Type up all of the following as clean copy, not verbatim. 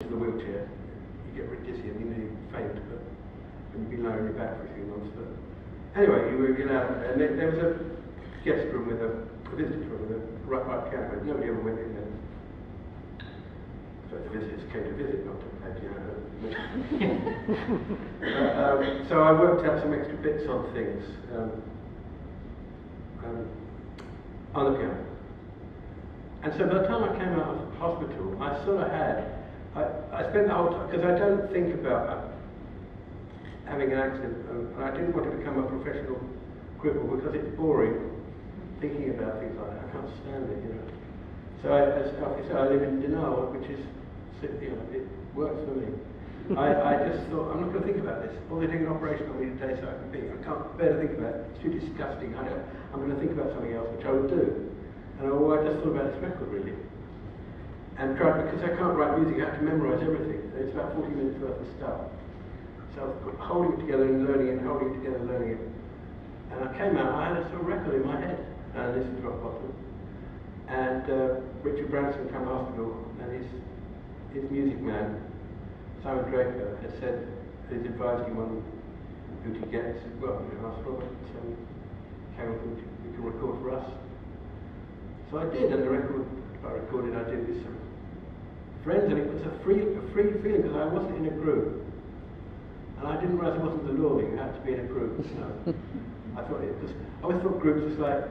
the wheelchair, you get very dizzy and you nearly faint, but you'd be lying on your back for a few months. But anyway, you were allowed, and there was a guest room with a visitor room with a right piano. Nobody ever went in there. So the visitors came to visit, not to play piano. So I worked out some extra bits on things on the piano. And so by the time I came out of hospital, I sort of had, I spent the whole time, because I don't think about having an accident, and I didn't want to become a professional cripple because it's boring thinking about things like that. I can't stand it, you know. So as Alfie said, I live in denial, which is, you know, it works for me. I just thought, I'm not going to think about this. All they're doing an operation on me today so I can be. I can't bear to think about it. It's too disgusting. I'm going to think about something else, which I would do. And I just thought about this record, really. And tried, because I can't write music, I have to memorize everything. It's about 40 minutes worth of stuff. So I was holding it together and learning it, holding it together and learning it. And I came out, I had a sort of record in my head. And this is rock bottom. And Richard Branson came to hospital, and his music man, Simon Draper, had said, he's advised him on who to get. Well, you know, asked Robert, so he came up with you can record for us. So I did, and the record I recorded, I did with some friends, and it was a free feeling because I wasn't in a group, and I didn't realise it wasn't the law that you had to be in a group. You know? I thought because I always thought groups was like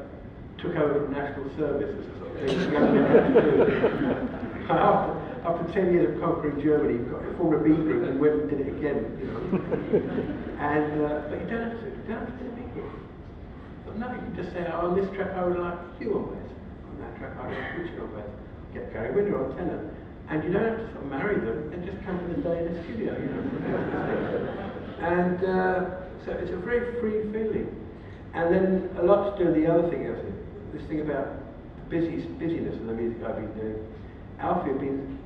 took over from national service as a sort of thing. After 10 years of conquering Germany, you formed a B group and went and did it again. You know, and but you don't have to. You don't have to do a B group. But no, you can just say, oh, on this track I would like you on bass. That track I don't which on bass, get Gary Winter on tenor, and you don't have to sort of marry them and just come for the day in the studio, you know. And so it's a very free feeling, and then a lot to do with the other thing, this thing about busyness of the music I've been doing. Alfie had been,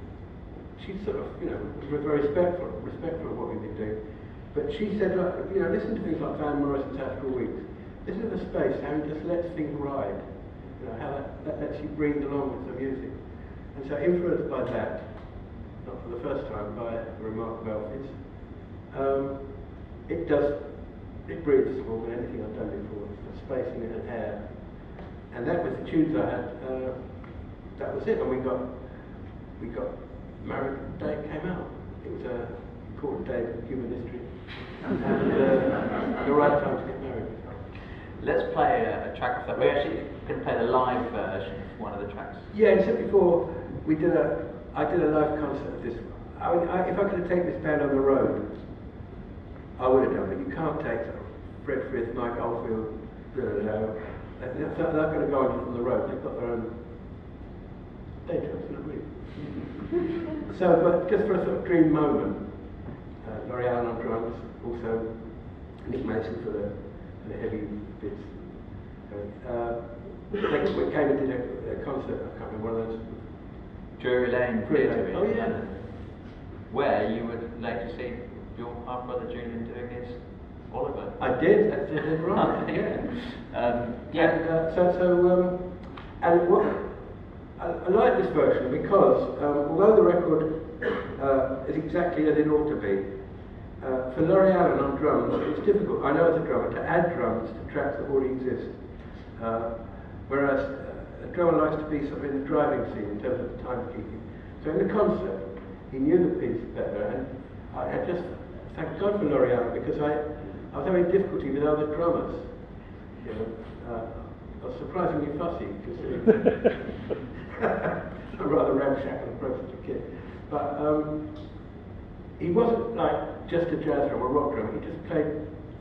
she sort of, you know, was very respectful of what we've been doing, but she said, look, you know, listen to things like Van Morrison's Astral Weeks, listen to the space, how he just lets things ride. You know, how that lets you breathe along with the music. And so influenced by that, not for the first time, by the remark of Alfie's, it breathes more than anything I've done before. The space in it and air. And that was the tunes I had, that was it. And we got married the day it came out. It was an important day in human history. And the right time to get married. Let's play a track of that. We're actually going to play the live version of one of the tracks. Yeah, and so before I did a live concert of this. I mean, if I could have taken this band on the road, I would have done it. You can't take Fred Frith, Mike Oldfield, they're not going to go on the road. They've got their own day jobs, you know what I mean? So, but just for a sort of dream moment, Laurie Allen on drums, also Nick Mason for the heavy bits. We came and did a concert, I can't remember, one of those. Drury Lane Theatre. Oh yeah. Where you would later see your half brother Julian doing his Oliver. I did, that's right. Yeah. And what I like this version because although the record is exactly as it ought to be, for Laurie Allen on drums, it's difficult, I know as a drummer, to add drums to tracks that already exist. Whereas a drummer likes to be sort of in the driving scene in terms of timekeeping. So in the concert, he knew the piece better, and I just thank God for Laurie Allen because I was having difficulty with other drummers. You know, I was surprisingly fussy because I'm rather ramshackle approach to a kid. But he wasn't like just a jazz drummer, a rock drummer. He just played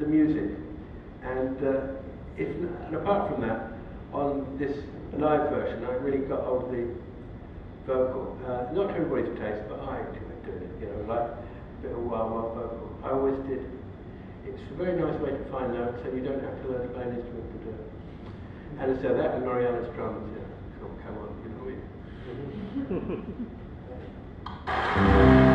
the music, and apart from that, on this live version, I really got hold of the vocal. Not to everybody's taste, but I enjoyed doing it. You know, like a bit of wild vocal. I always did. It's a very nice way to find notes, and you don't have to learn to play an instrument to do it. And so that and Laurie Allen's drums, yeah, come on, you know what I mean?